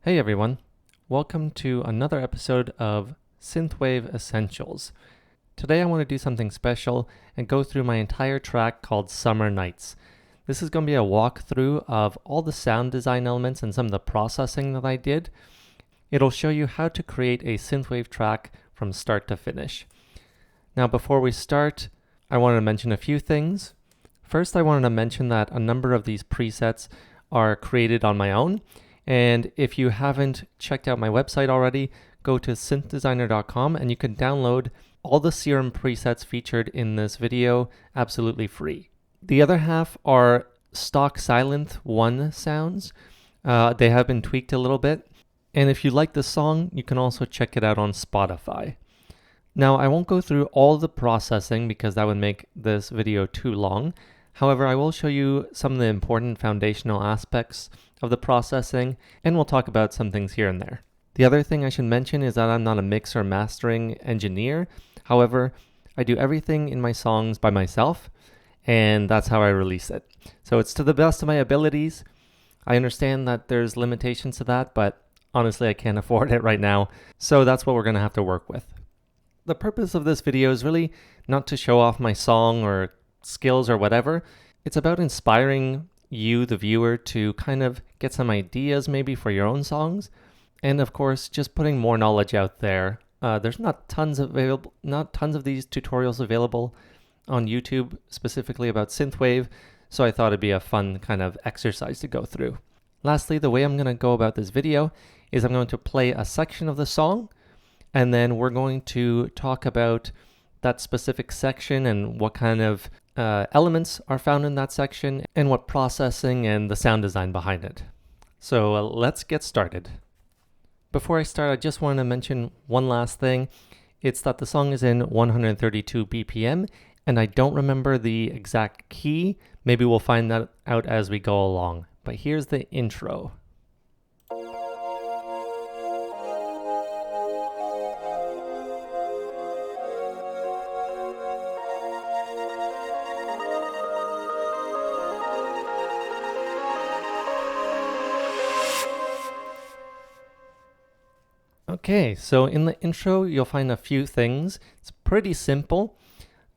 Hey everyone, welcome to another episode of Synthwave Essentials. Today I want to do something special and go through my entire track called Summer Nights. This is going to be a walkthrough of all the sound design elements and some of the processing that I did. It'll show you how to create a synthwave track from start to finish. Now before we start, I wanted to mention a few things. First, I wanted to mention that a number of these presets are created on my own. And if you haven't checked out my website already, go to synthdesigner.com and you can download all the Serum presets featured in this video absolutely free. The other half are stock Sylenth 1 sounds. They have been tweaked a little bit. And if you like the song, you can also check it out on Spotify. Now, I won't go through all the processing because that would make this video too long. However, I will show you some of the important foundational aspects of the processing, and we'll talk about some things here and there. The other thing I should mention is that I'm not a mix or mastering engineer. However, I do everything in my songs by myself, and that's how I release it. So it's to the best of my abilities. I understand that there's limitations to that, but honestly, I can't afford it right now. So that's what we're going to have to work with. The purpose of this video is really not to show off my song or skills or whatever. It's about inspiring you, the viewer, to kind of get some ideas maybe for your own songs. And of course, just putting more knowledge out there. There's not tons of these tutorials available on YouTube specifically about synthwave. So I thought it'd be a fun kind of exercise to go through. Lastly, the way I'm going to go about this video is I'm going to play a section of the song, and then we're going to talk about that specific section and what kind of elements are found in that section and what processing and the sound design behind it. So let's get started. Before I start, I just want to mention one last thing. It's that the song is in 132 BPM, and I don't remember the exact key. Maybe we'll find that out as we go along. But here's the intro. Okay, so in the intro, you'll find a few things. It's pretty simple.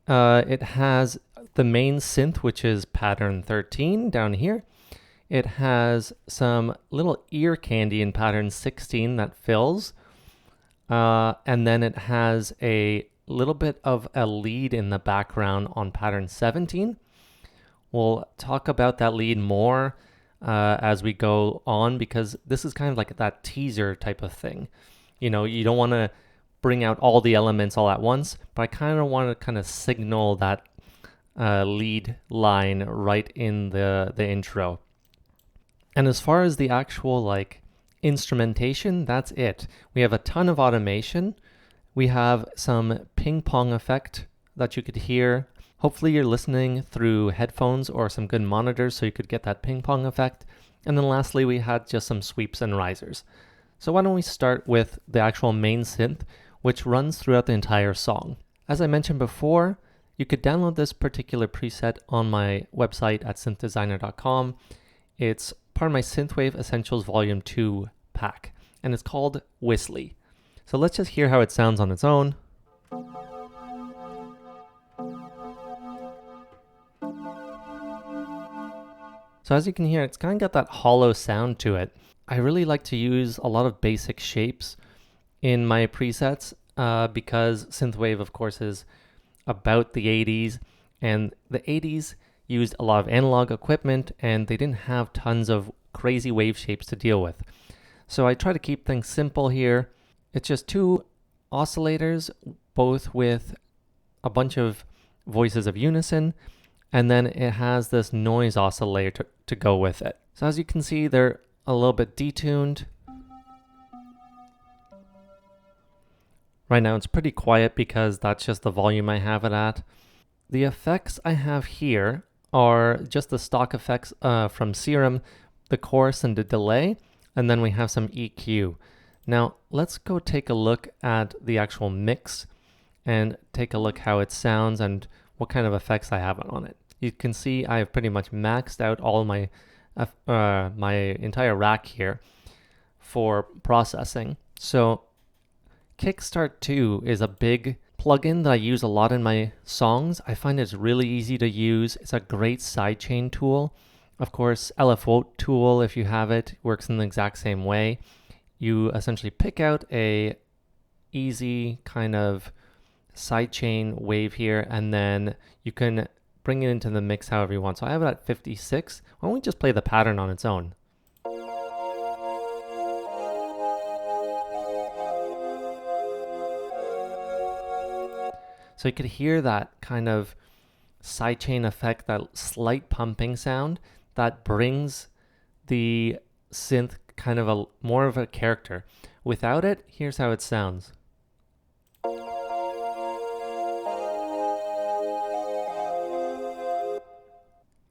It has the main synth, which is pattern 13 down here. It has some little ear candy in pattern 16 that fills. And then it has a little bit of a lead in the background on pattern 17. We'll talk about that lead more as we go on, because this is kind of like that teaser type of thing. You know, you don't want to bring out all the elements all at once, but I kind of want to kind of signal that lead line right in the intro. And as far as the actual like instrumentation, that's it. We have a ton of automation. We have some ping pong effect that you could hear. Hopefully you're listening through headphones or some good monitors so you could get that ping pong effect. And then lastly, we had just some sweeps and risers. So why don't we start with the actual main synth, which runs throughout the entire song. As I mentioned before, you could download this particular preset on my website at synthdesigner.com. It's part of my Synthwave Essentials Volume 2 pack, and it's called Whistly. So let's just hear how it sounds on its own. So as you can hear, it's kind of got that hollow sound to it. I really like to use a lot of basic shapes in my presets because synthwave, of course, is about the 80s, and the 80s used a lot of analog equipment, and they didn't have tons of crazy wave shapes to deal with. So I try to keep things simple here. It's just two oscillators, both with a bunch of voices of unison, and then it has this noise oscillator to go with it. So as you can see, they're a little bit detuned. Right now it's pretty quiet because that's just the volume I have it at. The effects I have here are just the stock effects from Serum, the chorus and the delay, and then we have some EQ. Now let's go take a look at the actual mix and take a look how it sounds and what kind of effects I have on it. You can see I've pretty much maxed out all my my entire rack here. for processing. So Kickstart 2 is a big plugin that I use a lot in my songs. I find it's really easy to use. It's a great sidechain tool. Of course, LFO tool, if you have it, works in the exact same way. You essentially pick out a easy kind of sidechain wave here, and then you can bring it into the mix however you want. So I have it at 56. Why don't we just play the pattern on its own? So you could hear that kind of sidechain effect, that slight pumping sound that brings the synth kind of more of a character. Without it, here's how it sounds.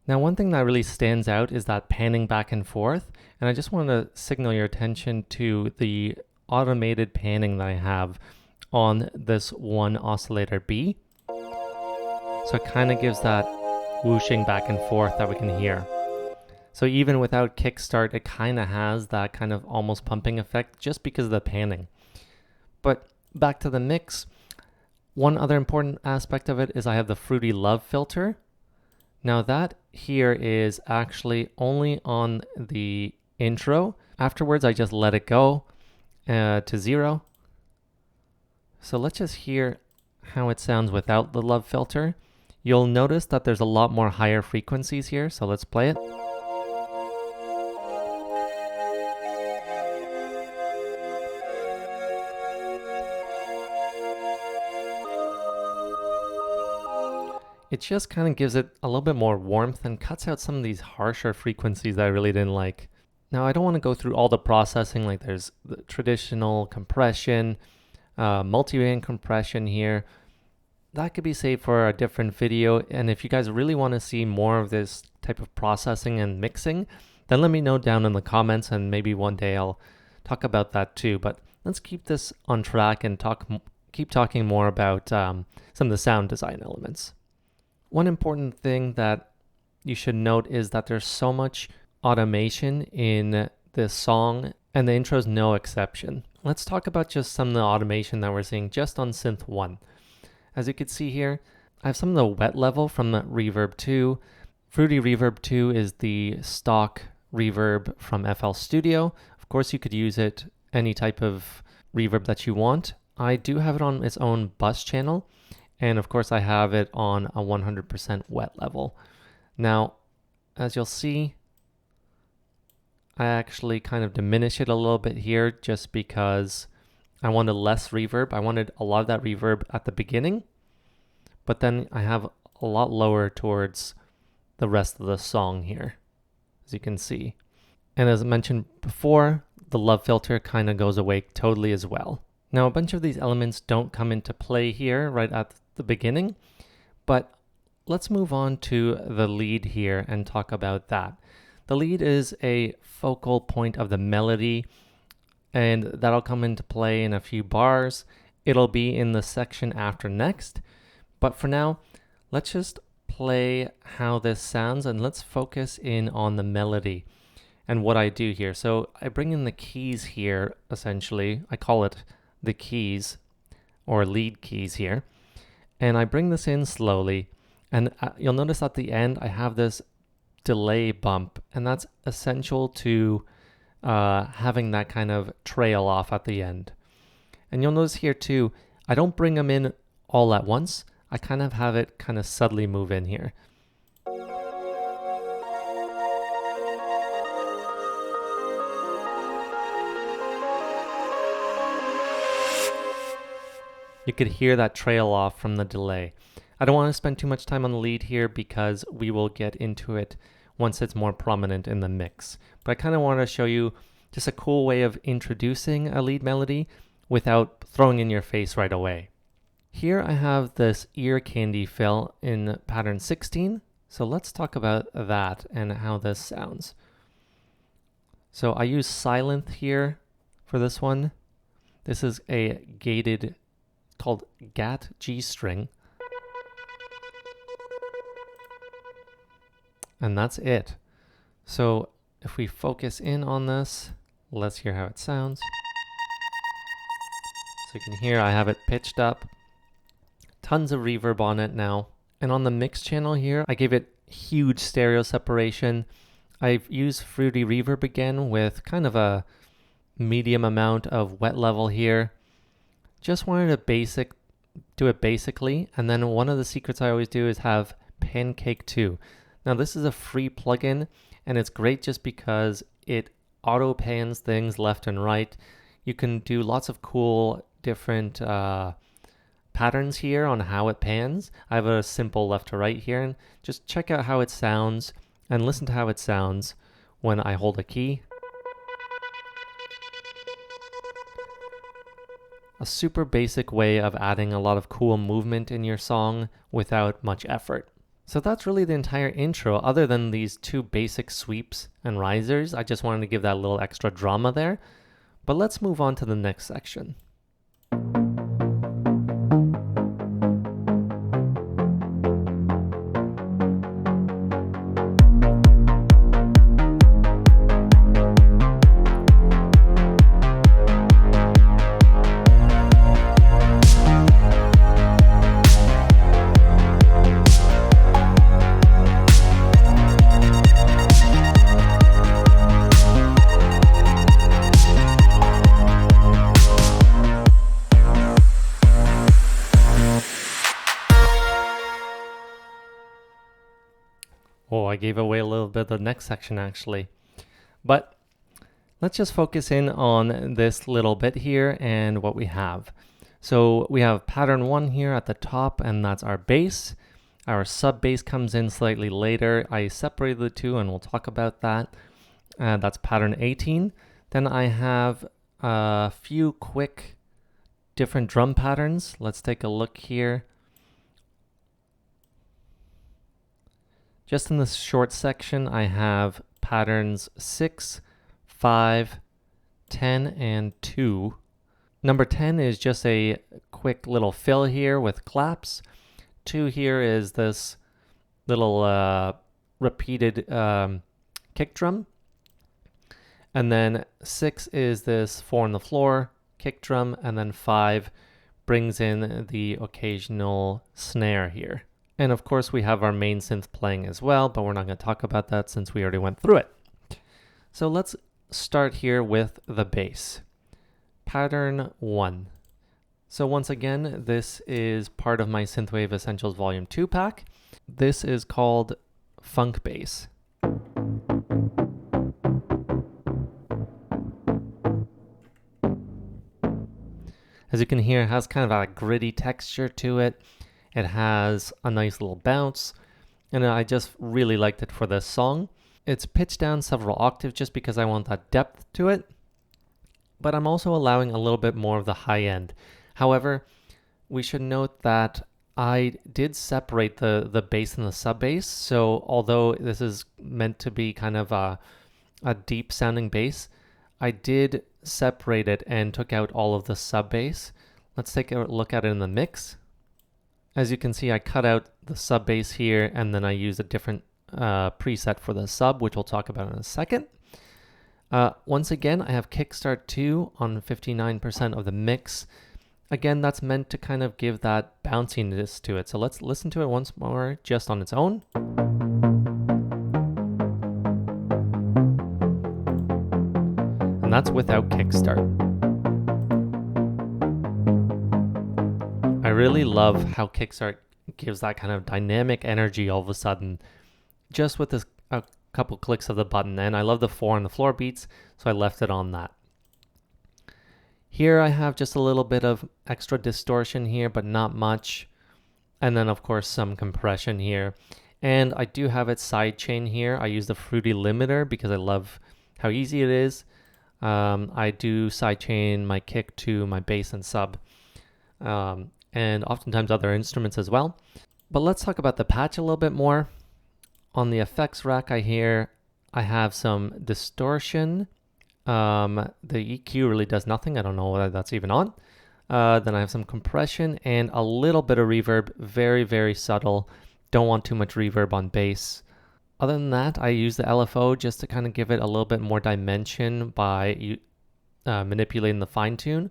Now, one thing that really stands out is that panning back and forth, and I just want to signal your attention to the automated panning that I have on this one oscillator B. So it kind of gives that whooshing back and forth that we can hear. So even without kickstart, it kind of has that kind of almost pumping effect just because of the panning. But back to the mix, one other important aspect of it is I have the Fruity Love filter. Now that here is actually only on the intro. Afterwards, I just let it go to 0. So let's just hear how it sounds without the Love filter. You'll notice that there's a lot more higher frequencies here, so let's play it. It just kind of gives it a little bit more warmth and cuts out some of these harsher frequencies that I really didn't like. Now, I don't want to go through all the processing, like there's the traditional compression, multi-band compression here. That could be saved for a different video, and if you guys really want to see more of this type of processing and mixing, then let me know down in the comments, and maybe one day I'll talk about that too. But let's keep this on track and keep talking more about some of the sound design elements. One important thing that you should note is that there's so much automation in this song, and the intro is no exception. Let's talk about just some of the automation that we're seeing just on Synth 1. As you can see here, I have some of the wet level from the Reverb 2. Fruity Reverb 2 is the stock reverb from FL Studio. Of course, you could use it any type of reverb that you want. I do have it on its own bus channel, and of course I have it on a 100% wet level. Now, as you'll see, I actually kind of diminish it a little bit here just because I wanted less reverb. I wanted a lot of that reverb at the beginning, but then I have a lot lower towards the rest of the song here, as you can see. And as I mentioned before, the Love filter kind of goes away totally as well. Now, a bunch of these elements don't come into play here right at the beginning, but let's move on to the lead here and talk about that. The lead is a focal point of the melody, and that'll come into play in a few bars. It'll be in the section after next, but for now, let's just play how this sounds and let's focus in on the melody and what I do here. So I bring in the keys here, essentially. I call it the keys or lead keys here. And I bring this in slowly, and you'll notice at the end I have this delay bump, and that's essential to having that kind of trail off at the end. And you'll notice here too, I don't bring them in all at once. I kind of have it kind of subtly move in here. You could hear that trail off from the delay. I don't want to spend too much time on the lead here because we will get into it once it's more prominent in the mix. But I kind of want to show you just a cool way of introducing a lead melody without throwing in your face right away. Here I have this ear candy fill in pattern 16. So let's talk about that and how this sounds. So I use Silent here for this one. This is a gated called GAT G string. And that's it. So if we focus in on this, let's hear how it sounds. So you can hear I have it pitched up. Tons of reverb on it now. And on the mix channel here, I gave it huge stereo separation. I've used Fruity Reverb again with kind of a medium amount of wet level here. Just wanted to do it basically. And then one of the secrets I always do is have Pancake 2. Now this is a free plugin and it's great just because it auto pans things left and right. You can do lots of cool different patterns here on how it pans. I have a simple left to right here, and just check out how it sounds and listen to how it sounds when I hold a key. A super basic way of adding a lot of cool movement in your song without much effort. So that's really the entire intro. Other than these two basic sweeps and risers, I just wanted to give that little extra drama there. But let's move on to the next section. Oh, I gave away a little bit of the next section actually. But let's just focus in on this little bit here and what we have. So we have pattern 1 here at the top, and that's our bass. Our sub bass comes in slightly later. I separated the two and we'll talk about that. That's pattern 18. Then I have a few quick different drum patterns. Let's take a look here. Just in this short section, I have patterns 6, 5, 10, and 2. Number 10 is just a quick little fill here with claps. 2 here is this little repeated kick drum. And then 6 is this 4 on the floor kick drum. And then 5 brings in the occasional snare here. And of course we have our main synth playing as well, but we're not going to talk about that since we already went through it. So let's start here with the bass. Pattern 1. So once again, this is part of my Synthwave Essentials Volume 2 pack. This is called Funk Bass. As you can hear, it has kind of a gritty texture to it. It has a nice little bounce, and I just really liked it for this song. It's pitched down several octaves just because I want that depth to it, but I'm also allowing a little bit more of the high end. However, we should note that I did separate the bass and the sub bass, so although this is meant to be kind of a deep sounding bass, I did separate it and took out all of the sub bass. Let's take a look at it in the mix. As you can see, I cut out the sub bass here, and then I used a different preset for the sub, which we'll talk about in a second. Once again, I have Kickstart 2 on 59% of the mix. Again, that's meant to kind of give that bounciness to it. So let's listen to it once more just on its own. And that's without Kickstart. I really love how Kickstart gives that kind of dynamic energy all of a sudden, just with a couple clicks of the button. And I love the 4 on the floor beats, so I left it on that. Here I have just a little bit of extra distortion here, but not much. And then of course some compression here. And I do have it sidechain here. I use the Fruity limiter because I love how easy it is. I do sidechain my kick to my bass and sub. And oftentimes other instruments as well. But let's talk about the patch a little bit more. On the effects rack I have some distortion. The EQ really does nothing. I don't know whether that's even on. Then I have some compression and a little bit of reverb, very, very subtle. Don't want too much reverb on bass. Other than that, I use the LFO just to kind of give it a little bit more dimension by manipulating the fine tune.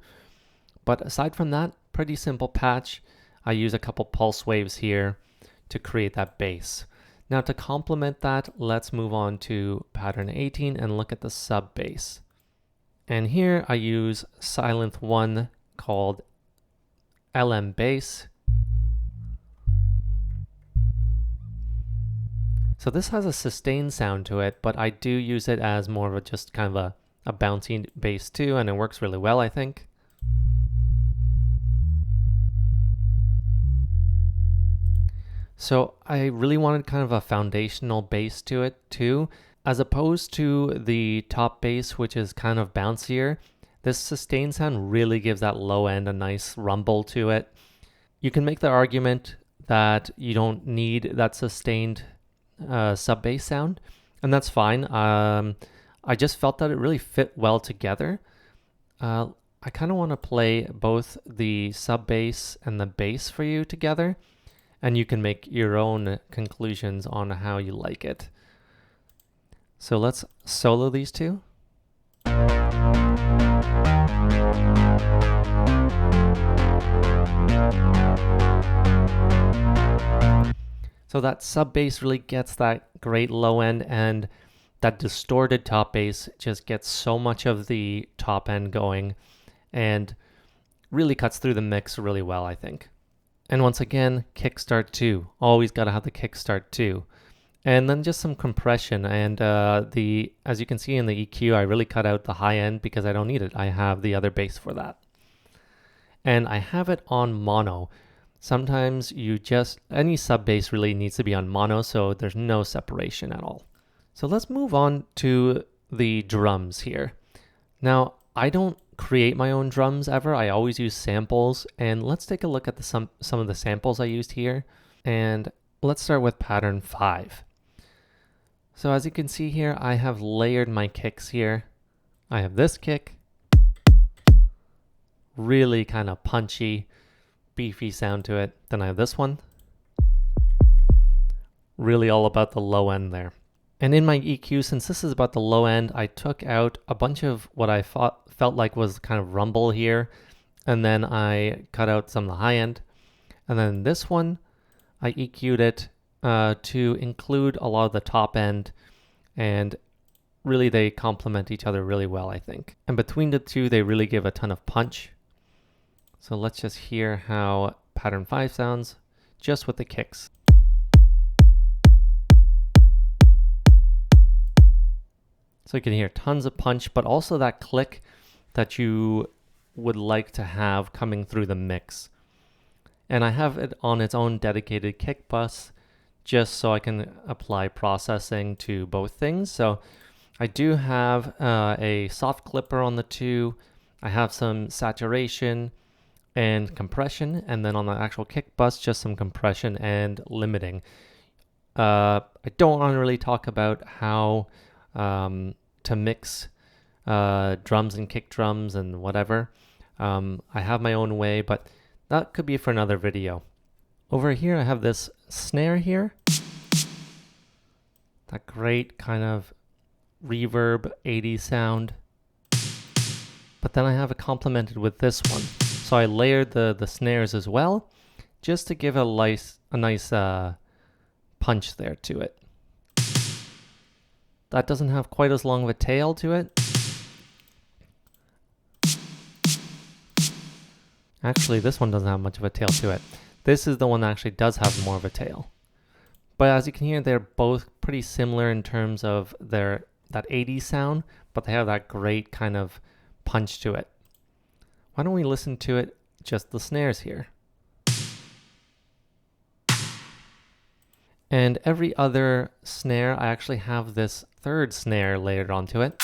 But aside from that, pretty simple patch. I use a couple pulse waves here to create that bass. Now to complement that, let's move on to pattern 18 and look at the sub bass. And here I use Silent 1 called LM bass. So this has a sustained sound to it, but I do use it as more of a just kind of a bouncy bass too, and it works really well, I think. So I really wanted kind of a foundational bass to it too, as opposed to the top bass, which is kind of bouncier. This sustained sound really gives that low end a nice rumble to it. You can make the argument that you don't need that sustained sub bass sound, and that's fine. I just felt that it really fit well together. I kind of want to play both the sub bass and the bass for you together, and you can make your own conclusions on how you like it. So let's solo these two. So that sub bass really gets that great low end, and that distorted top bass just gets so much of the top end going and really cuts through the mix really well, I think. And once again, kickstart 2. Always got to have the kickstart 2. And then just some compression, and as you can see in the EQ, I really cut out the high end because I don't need it. I have the other bass for that. And I have it on mono. Sometimes any sub bass really needs to be on mono, so there's no separation at all. So let's move on to the drums here. Now, I don't create my own drums ever. I always use samples, and let's take a look at some of the samples I used here. And let's start with pattern 5. So as you can see here, I have layered my kicks here. I have this kick, really kind of punchy, beefy sound to it. Then I have this one, really all about the low end there. And in my EQ, since this is about the low end, I took out a bunch of what I felt like was kind of rumble here, and then I cut out some of the high end. And then this one, I EQ'd it to include a lot of the top end, and really they complement each other really well, I think. And between the two, they really give a ton of punch. So let's just hear how pattern 5 sounds just with the kicks. So you can hear tons of punch, but also that click that you would like to have coming through the mix. And I have it on its own dedicated kick bus just so I can apply processing to both things. So I do have a soft clipper on the two. I have some saturation and compression, and then on the actual kick bus, just some compression and limiting. I don't want to really talk about how to mix drums and kick drums and whatever. I have my own way, but that could be for another video. Over here, I have this snare here. That great kind of reverb 80s sound. But then I have it complemented with this one. So I layered the snares as well, just to give a nice punch there to it. That doesn't have quite as long of a tail to it. Actually, this one doesn't have much of a tail to it. This is the one that actually does have more of a tail. But as you can hear, they're both pretty similar in terms of that 80s sound, but they have that great kind of punch to it. Why don't we listen to it, just the snares here. And every other snare, I actually have this third snare layered onto it.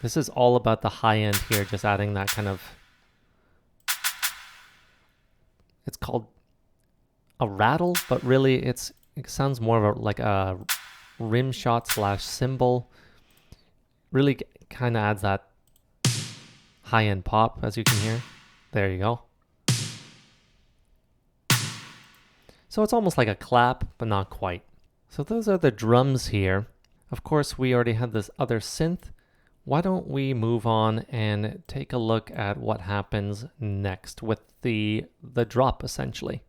This is all about the high end here, just adding that kind of, it's called a rattle, but really it sounds more of like a rim shot / cymbal. Really kind of adds that high end pop, as you can hear. There you go. So it's almost like a clap, but not quite. So those are the drums here. Of course, we already had this other synth. Why don't we move on and take a look at what happens next with the drop, essentially.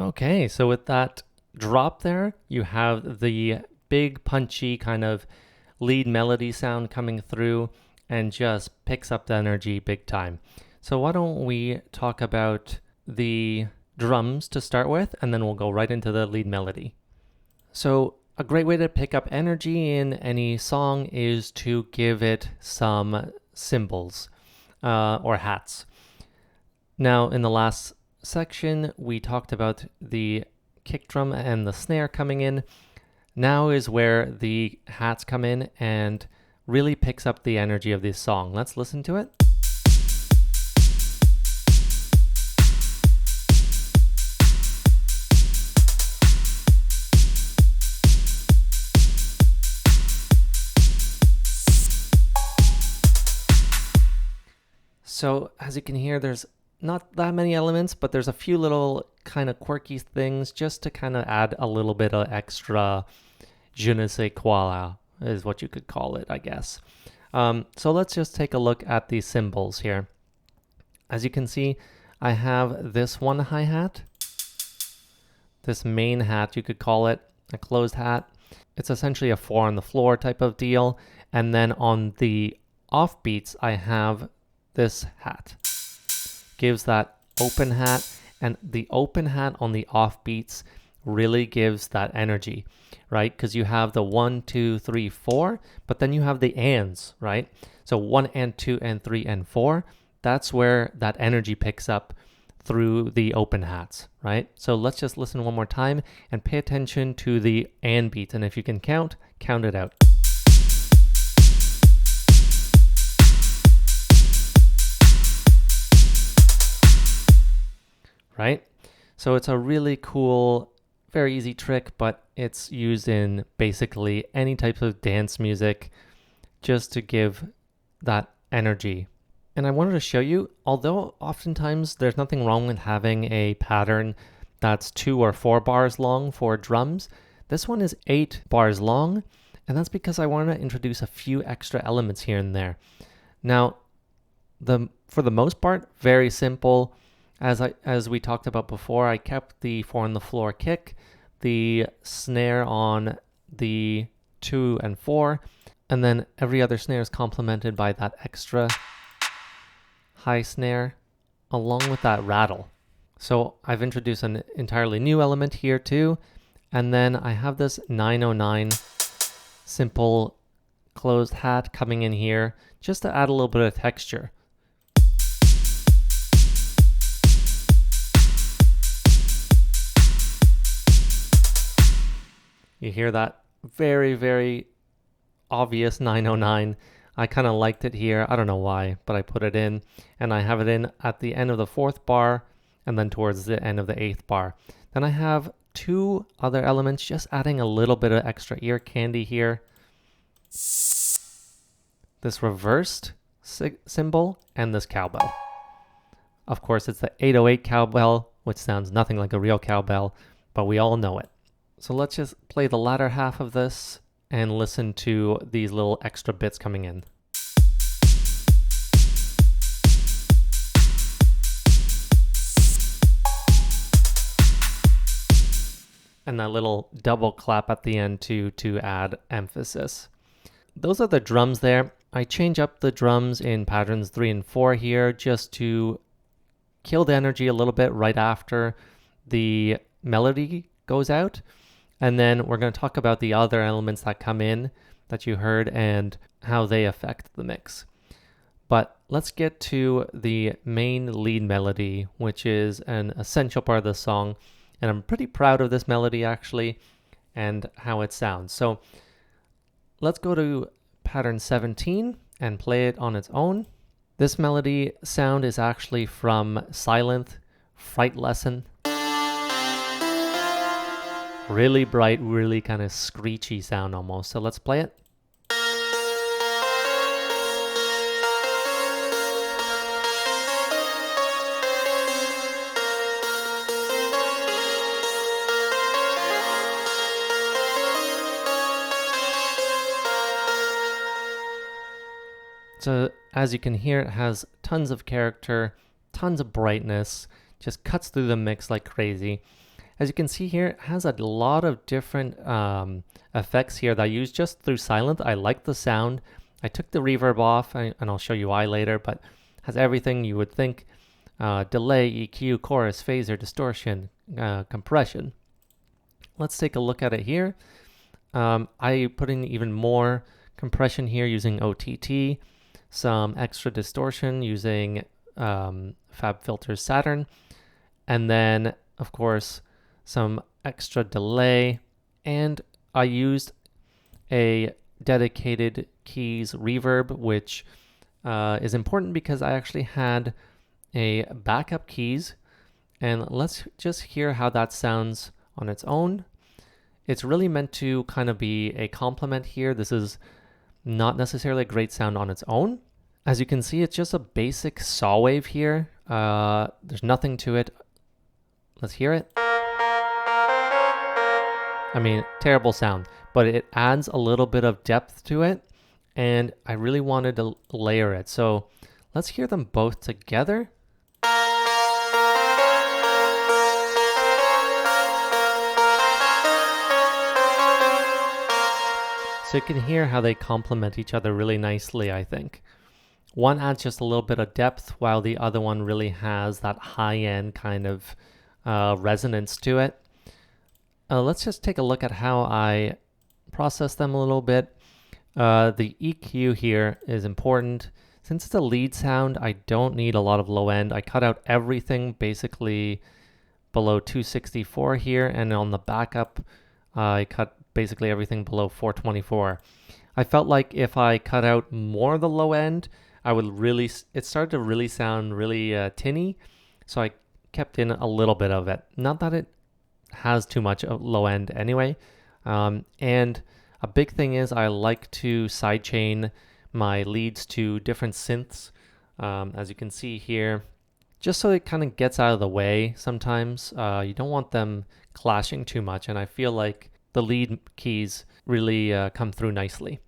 Okay, so with that drop there, you have the big punchy kind of lead melody sound coming through and just picks up the energy big time. So why don't we talk about the drums to start with, and then we'll go right into the lead melody. So a great way to pick up energy in any song is to give it some cymbals or hats. Now, in the last section, we talked about the kick drum and the snare coming in. Now is where the hats come in and really picks up the energy of this song. Let's listen to it. So as you can hear, there's not that many elements, but there's a few little kind of quirky things just to kind of add a little bit of extra je ne sais quoi is what you could call it, I guess. So let's just take a look at these cymbals here. As you can see, I have this one hi-hat, this main hat, you could call it, a closed hat. It's essentially a 4 on the floor type of deal. And then on the offbeats, I have this hat. Gives that open hat, and the open hat on the offbeats really gives that energy, right? Because you have the 1, 2, 3, 4, but then you have the ands, right? So 1 and 2 and 3 and 4, that's where that energy picks up through the open hats, right? So let's just listen one more time and pay attention to the and beat, and if you can count it out. Right? So it's a really cool, very easy trick, but it's used in basically any type of dance music just to give that energy. And I wanted to show you, although oftentimes there's nothing wrong with having a pattern that's 2 or 4 bars long for drums, this one is 8 bars long, and that's because I wanted to introduce a few extra elements here and there. Now, for the most part, very simple. As we talked about before, I kept the 4 on the floor kick, the snare on the 2 and 4, and then every other snare is complemented by that extra high snare along with that rattle. So I've introduced an entirely new element here too, and then I have this 909 simple closed hat coming in here just to add a little bit of texture. You hear that very, very obvious 909. I kind of liked it here. I don't know why, but I put it in, and I have it in at the end of the 4th bar and then towards the end of the 8th bar. Then I have 2 other elements, just adding a little bit of extra ear candy here. This reversed cymbal and this cowbell. Of course, it's the 808 cowbell, which sounds nothing like a real cowbell, but we all know it. So let's just play the latter half of this and listen to these little extra bits coming in. and that little double clap at the end to add emphasis. Those are the drums there. I change up the drums in patterns 3 and 4 here just to kill the energy a little bit right after the melody goes out. And then we're going to talk about the other elements that come in that you heard and how they affect the mix. But let's get to the main lead melody, which is an essential part of the song. And I'm pretty proud of this melody actually and how it sounds. So let's go to pattern 17 and play it on its own. This melody sound is actually from Silent Fright Lesson. Really bright, really kind of screechy sound almost. So let's play it. So as you can hear, it has tons of character, tons of brightness, just cuts through the mix like crazy. As you can see here, it has a lot of different effects here that I use just through Silent. I like the sound. I took the reverb off, and I'll show you why later, but has everything you would think. Delay, EQ, chorus, phaser, distortion, compression. Let's take a look at it here. I put in even more compression here using OTT, some extra distortion using FabFilter Saturn, and then, of course, some extra delay, and I used a dedicated keys reverb, which is important because I actually had a backup keys, and let's just hear how that sounds on its own. It's really meant to kind of be a complement here. This is not necessarily a great sound on its own. As you can see, it's just a basic saw wave here. There's nothing to it. Let's hear it. I mean, terrible sound, but it adds a little bit of depth to it, and I really wanted to layer it. So let's hear them both together. So you can hear how they complement each other really nicely, I think. One adds just a little bit of depth, while the other one really has that high-end kind of resonance to it. Let's just take a look at how I process them a little bit. The EQ here is important. Since it's a lead sound, I don't need a lot of low end. I cut out everything basically below 264 here, and on the backup, I cut basically everything below 424. I felt like if I cut out more of the low end, it started to really sound really tinny, so I kept in a little bit of it. Not that it has too much low end anyway. And a big thing is I like to sidechain my leads to different synths, as you can see here, just so it kind of gets out of the way sometimes. You don't want them clashing too much, and I feel like the lead keys really come through nicely.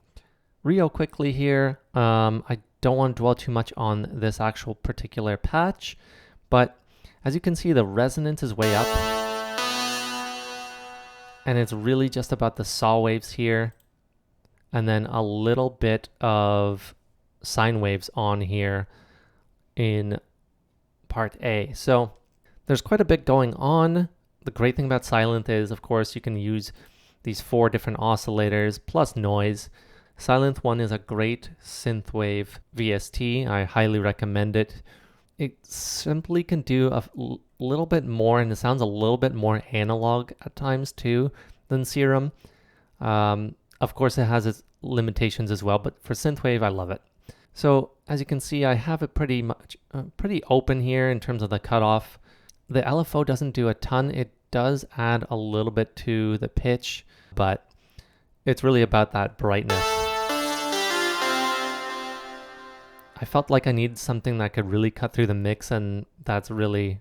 Real quickly here, I don't want to dwell too much on this actual particular patch, but as you can see, the resonance is way up, and it's really just about the saw waves here, and then a little bit of sine waves on here in part A. So there's quite a bit going on. The great thing about Silent is, of course, you can use these 4 different oscillators plus noise. Silent One is a great synthwave VST. I highly recommend it. It simply can do a little bit more, and it sounds a little bit more analog at times too than Serum. Of course, it has its limitations as well, but for synthwave, I love it. So as you can see, I have it pretty open here in terms of the cutoff. The LFO doesn't do a ton. It does add a little bit to the pitch, but it's really about that brightness. I felt like I needed something that could really cut through the mix, and it's really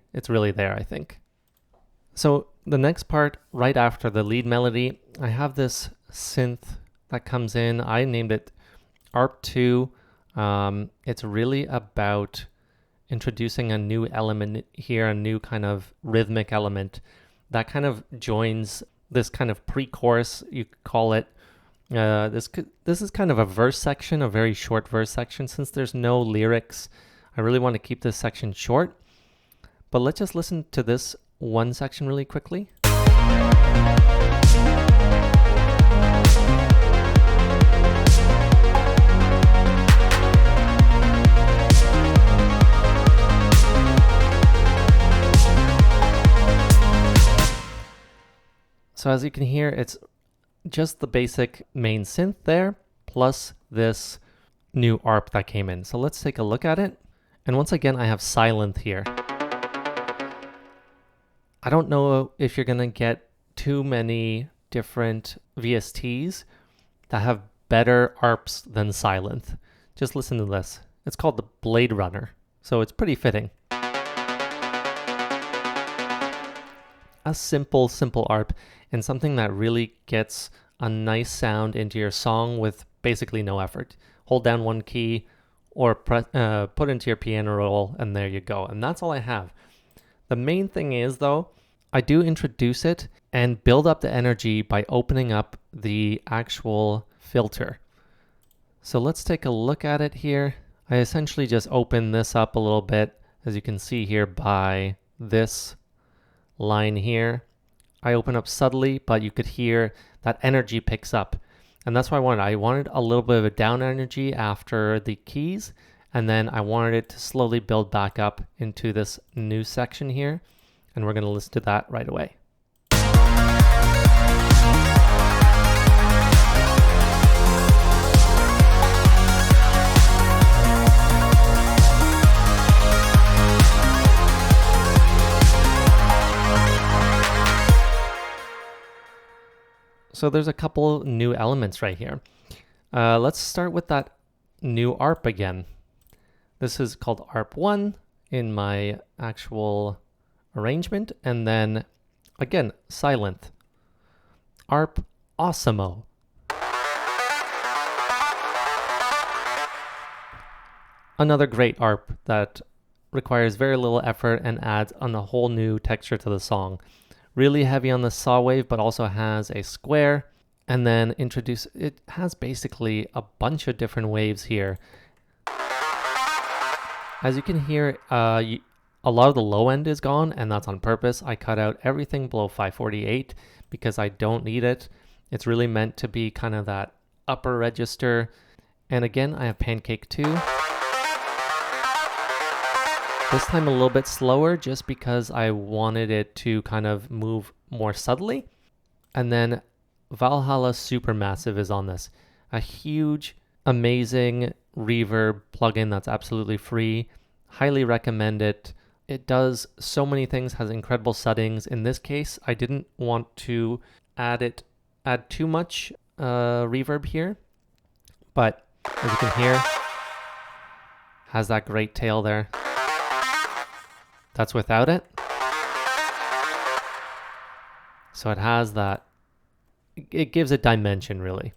there, I think. So the next part, right after the lead melody, I have this synth that comes in. I named it ARP2. It's really about introducing a new element here, a new kind of rhythmic element that kind of joins this kind of pre-chorus, you could call it. This is kind of a verse section, a very short verse section. Since there's no lyrics, I really want to keep this section short. But let's just listen to this one section really quickly. So as you can hear, it's just the basic main synth there, plus this new arp that came in. So let's take a look at it. And once again, I have silent here. I don't know if you're gonna get too many different VSTs that have better arps than silent. Just listen to this. It's called the Blade Runner, so it's pretty fitting. A simple arp, and something that really gets a nice sound into your song with basically no effort. Hold down one key or put into your piano roll, and there you go. And that's all I have. The main thing is, though, I do introduce it and build up the energy by opening up the actual filter. So let's take a look at it here. I essentially just open this up a little bit, as you can see here by this line here. I open up subtly, but you could hear that energy picks up. And that's what I wanted a little bit of a down energy after the keys, and then I wanted it to slowly build back up into this new section here. And we're going to listen to that right away. So there's a couple new elements right here. Let's start with that new arp again. This is called arp 1 in my actual arrangement, and then again silent. Arp Awesomeo. Another great arp that requires very little effort and adds on a whole new texture to the song. Really heavy on the saw wave, but also has a square, and then it has basically a bunch of different waves here. As you can hear, a lot of the low end is gone, and that's on purpose. I cut out everything below 548 because I don't need it. It's really meant to be kind of that upper register. And again, I have Pancake 2. This time a little bit slower just because I wanted it to kind of move more subtly. And then Valhalla Supermassive is on this. A huge, amazing reverb plugin that's absolutely free. Highly recommend it. It does so many things, has incredible settings. In this case, I didn't want to add too much reverb here. But as you can hear, has that great tail there. That's without it. So it has that, it gives it dimension really.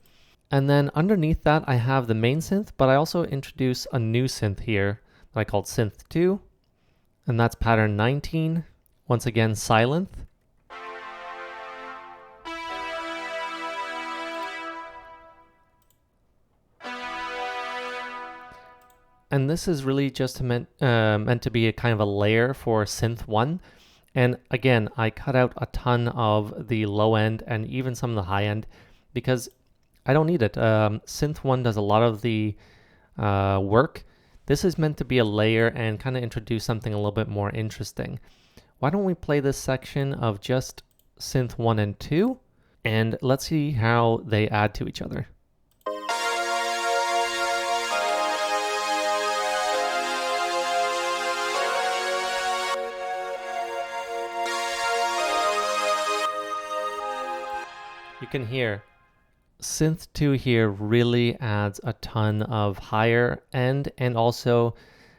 And then underneath that, I have the main synth, but I also introduce a new synth here that I called Synth 2. And that's pattern 19. Once again, silent. And this is really just meant to be a kind of a layer for Synth 1. And again, I cut out a ton of the low end and even some of the high end because I don't need it. Synth 1 does a lot of the work. This is meant to be a layer and kind of introduce something a little bit more interesting. Why don't we play this section of just Synth 1 and 2, and let's see how they add to each other. You can hear Synth 2 here really adds a ton of higher end, and also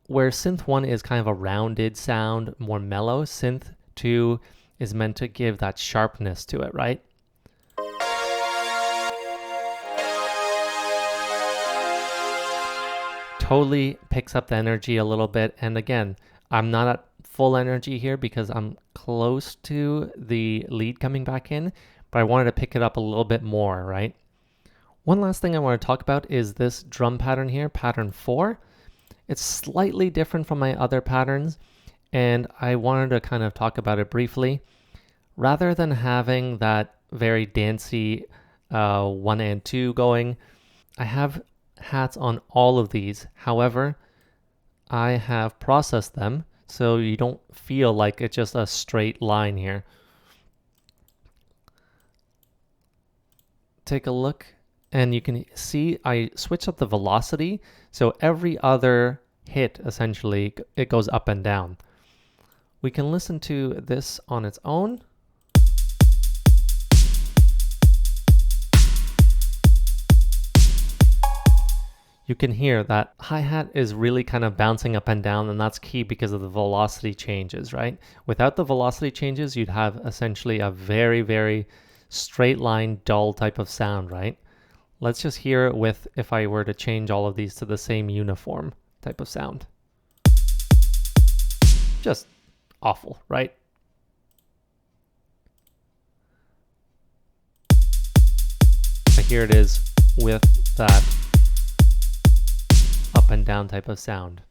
where Synth 1 is kind of a rounded sound, more mellow, Synth 2 is meant to give that sharpness to it, right? Totally picks up the energy a little bit, and again, I'm not at full energy here because I'm close to the lead coming back in, but I wanted to pick it up a little bit more, right? One last thing I want to talk about is this drum pattern here, pattern 4. It's slightly different from my other patterns, and I wanted to kind of talk about it briefly. Rather than having that very dancey 1 and 2 going, I have hats on all of these. However, I have processed them so you don't feel like it's just a straight line here. Take a look and you can see I switched up the velocity, so every other hit essentially it goes up and down. We can listen to this on its own. You can hear that hi-hat is really kind of bouncing up and down, and that's key because of the velocity changes, right? Without the velocity changes, you'd have essentially a very, very straight line, dull type of sound, right? Let's just hear it with if I were to change all of these to the same uniform type of sound. Just awful, right? But here it is with that up and down type of sound.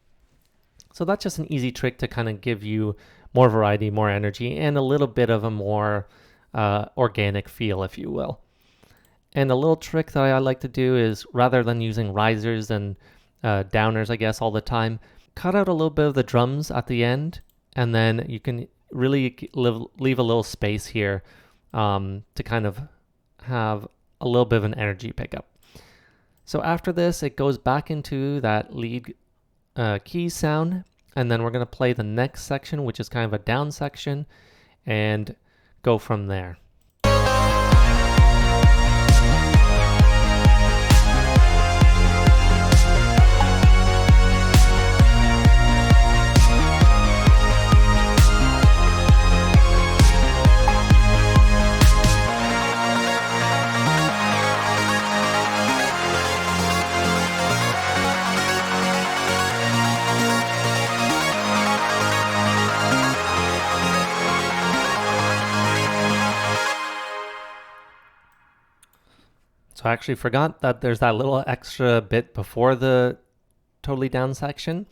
So that's just an easy trick to kind of give you more variety, more energy, and a little bit of a more organic feel, if you will. And a little trick that I like to do is, rather than using risers and downers, I guess, all the time, cut out a little bit of the drums at the end, and then you can really leave a little space here to kind of have a little bit of an energy pickup. So after this, it goes back into that lead key sound, and then we're going to play the next section, which is kind of a down section, and go from there. So I actually forgot that there's that little extra bit before the totally down section.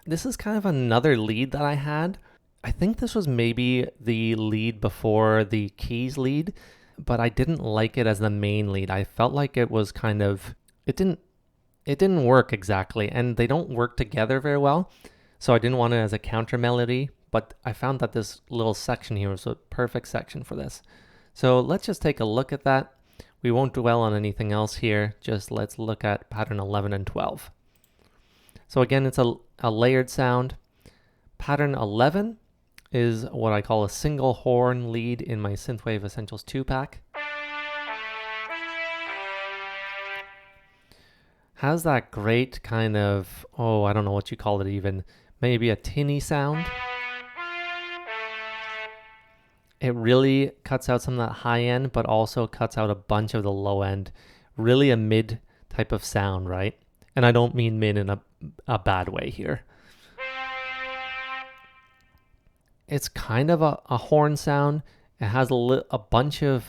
This is kind of another lead that I had. I think this was maybe the lead before the keys lead, but I didn't like it as the main lead. I felt like it was kind of, it didn't work exactly, and they don't work together very well. So I didn't want it as a counter melody, but I found that this little section here was a perfect section for this. So let's just take a look at that. We won't dwell on anything else here, just let's look at pattern 11 and 12. So again, it's a layered sound. Pattern 11 is what I call a single horn lead in my Synthwave Essentials 2-pack. Has that great kind of, I don't know what you call it even, maybe a tinny sound. It really cuts out some of that high end, but also cuts out a bunch of the low end. Really a mid type of sound, right? And I don't mean mid in a bad way here. It's kind of a horn sound. It has a bunch of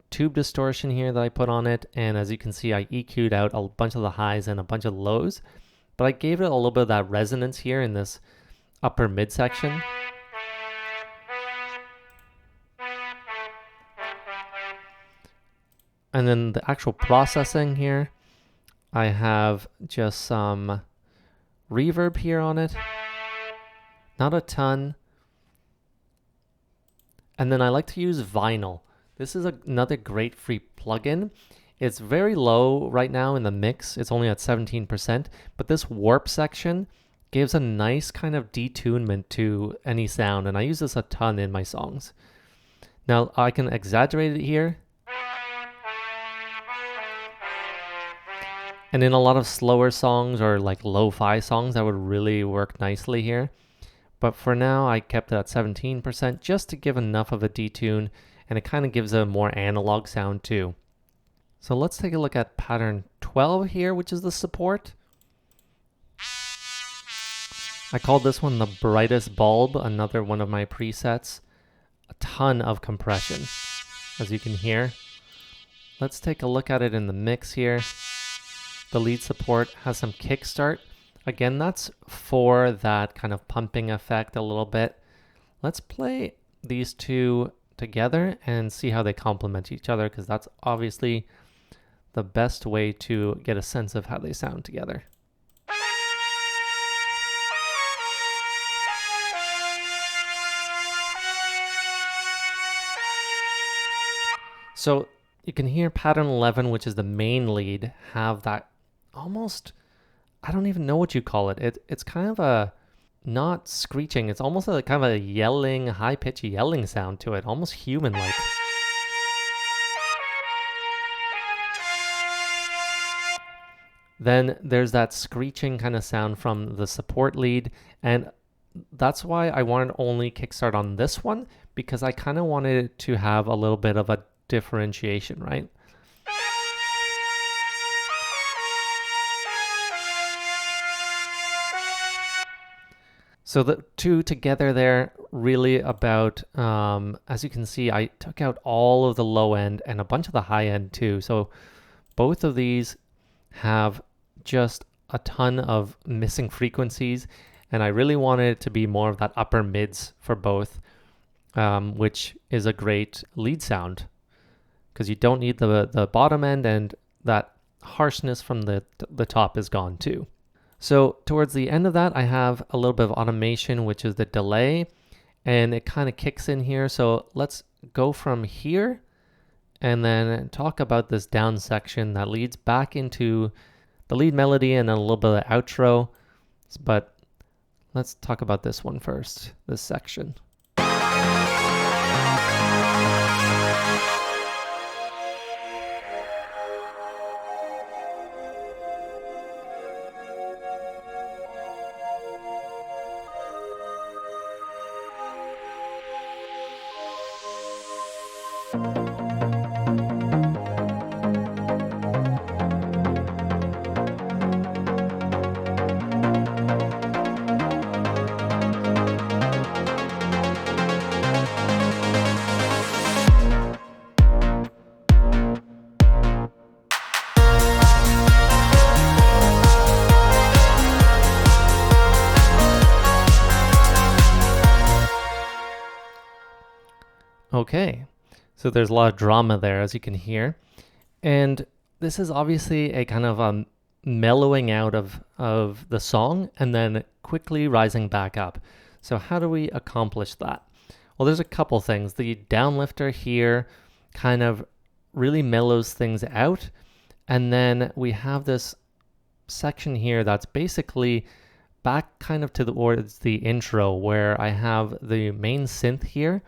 tube distortion here that I put on it. And as you can see, I EQ'd out a bunch of the highs and a bunch of the lows. But I gave it a little bit of that resonance here in this upper mid section. And then the actual processing here, I have just some reverb here on it. Not a ton. And then I like to use vinyl. This is another great free plugin. It's very low right now in the mix. It's only at 17%, but this warp section gives a nice kind of detunement to any sound, and I use this a ton in my songs. Now I can exaggerate it here. And in a lot of slower songs or like lo-fi songs, that would really work nicely here. But for now, I kept it at 17% just to give enough of a detune, and it kind of gives a more analog sound too. So let's take a look at pattern 12 here, which is the support. I called this one the brightest bulb, another one of my presets. A ton of compression. as you can hear. Let's take a look at it in the mix here. The lead support has some kickstart. Again, that's for that kind of pumping effect a little bit. Let's play these two together and see how they complement each other, because that's obviously the best way to get a sense of how they sound together. So you can hear pattern 11, which is the main lead, have that almost, I don't even know what you call it. It's kind of a, not screeching, it's almost a kind of a yelling, high-pitched yelling sound to it, almost human-like. Then there's that screeching kind of sound from the support lead, and that's why I wanted only kickstart on this one, because I kind of wanted it to have a little bit of a differentiation, right? So the two together there, really about, as you can see, I took out all of the low end and a bunch of the high end too. So both of these have just a ton of missing frequencies, and I really wanted it to be more of that upper mids for both, which is a great lead sound, because you don't need the bottom end, and that harshness from the top is gone too. So towards the end of that, I have a little bit of automation, which is the delay, and it kind of kicks in here. So let's go from here and then talk about this down section that leads back into the lead melody and then a little bit of outro. But let's talk about this one first, this section. Okay, so there's a lot of drama there, as you can hear. And this is obviously a kind of a mellowing out of the song and then quickly rising back up. So how do we accomplish that? Well, there's a couple things. The downlifter here kind of really mellows things out. And then we have this section here that's basically back kind of towards the intro, where I have the main synth here.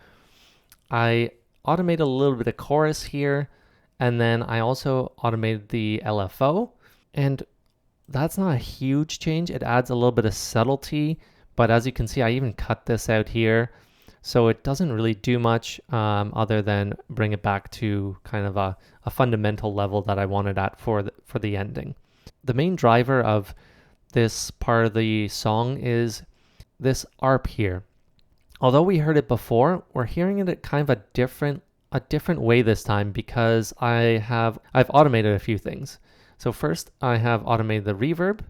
I automated a little bit of chorus here, and then I also automated the LFO, and that's not a huge change. It adds a little bit of subtlety, but as you can see, I even cut this out here, so it doesn't really do much other than bring it back to kind of a fundamental level that I wanted at for the ending. The main driver of this part of the song is this arp here. Although we heard it before, we're hearing it at kind of a different way this time, because I've automated a few things. So first I have automated the reverb,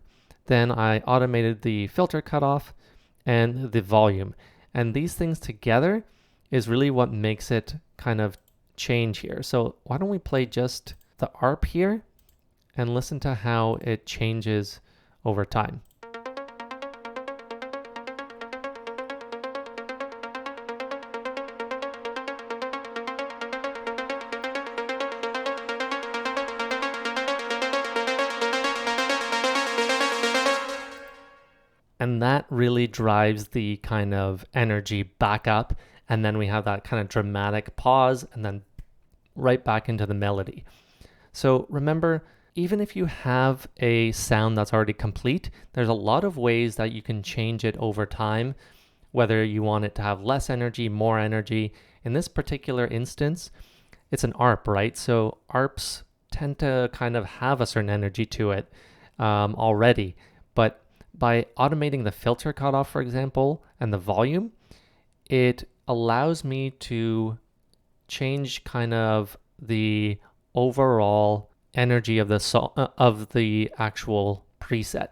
then I automated the filter cutoff and the volume. And these things together is really what makes it kind of change here. So why don't we play just the arp here and listen to how it changes over time. And that really drives the kind of energy back up. And then we have that kind of dramatic pause and then right back into the melody. So remember, even if you have a sound that's already complete, there's a lot of ways that you can change it over time, whether you want it to have less energy, more energy. In this particular instance, it's an ARP, right? So ARPs tend to kind of have a certain energy to it already. But by automating the filter cutoff, for example, and the volume, it allows me to change kind of the overall energy of the of the actual preset,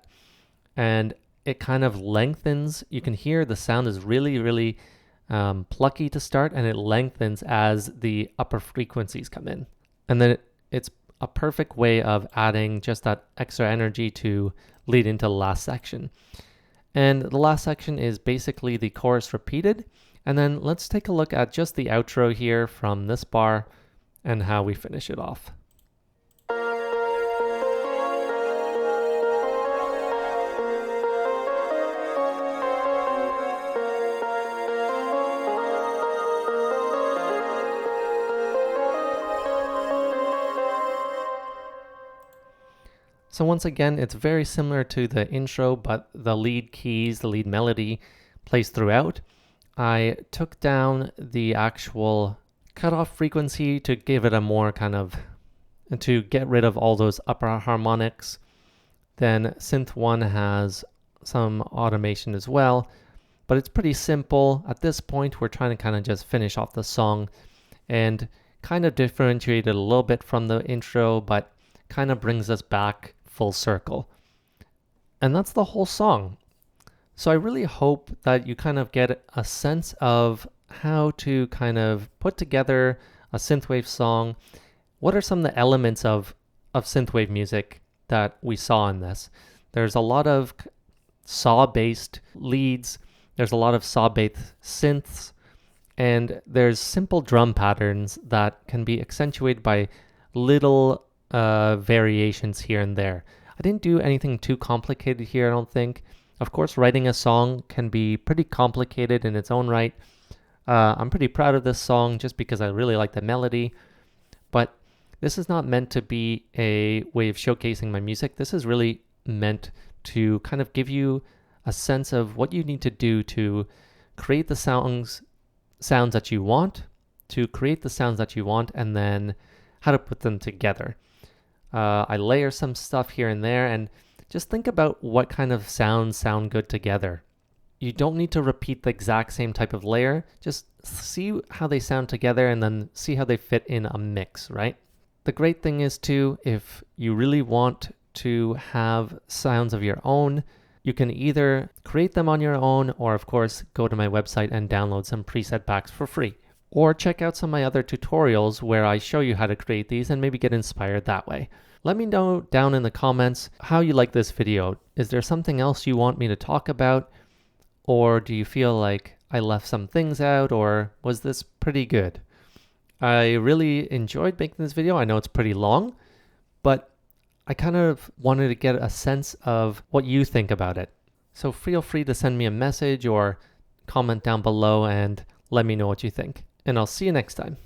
and it kind of lengthens. You can hear the sound is really plucky to start, and it lengthens as the upper frequencies come in, and then it's a perfect way of adding just that extra energy to lead into the last section. And the last section is basically the chorus repeated. And then let's take a look at just the outro here from this bar and how we finish it off. So once again, it's very similar to the intro, but the lead keys, the lead melody plays throughout. I took down the actual cutoff frequency to give it a more kind of, to get rid of all those upper harmonics. Then Synth 1 has some automation as well, but it's pretty simple. At this point, we're trying to kind of just finish off the song and kind of differentiate it a little bit from the intro, but kind of brings us back full circle. And that's the whole song. So I really hope that you kind of get a sense of how to kind of put together a synthwave song. What are some of the elements of synthwave music that we saw in this? There's a lot of saw-based leads, there's a lot of saw-based synths, and there's simple drum patterns that can be accentuated by little variations here and there. I didn't do anything too complicated here, I don't think. Of course, writing a song can be pretty complicated in its own right. I'm pretty proud of this song just because I really like the melody, but this is not meant to be a way of showcasing my music. This is really meant to kind of give you a sense of what you need to do to create the sounds that you want, and then how to put them together. I layer some stuff here and there, and just think about what kind of sounds sound good together. You don't need to repeat the exact same type of layer. Just see how they sound together and then see how they fit in a mix, right? The great thing is too, if you really want to have sounds of your own, you can either create them on your own or of course go to my website and download some preset packs for free. Or check out some of my other tutorials where I show you how to create these and maybe get inspired that way. Let me know down in the comments how you like this video. Is there something else you want me to talk about? Or do you feel like I left some things out, or was this pretty good? I really enjoyed making this video. I know it's pretty long, but I kind of wanted to get a sense of what you think about it. So feel free to send me a message or comment down below and let me know what you think. And I'll see you next time.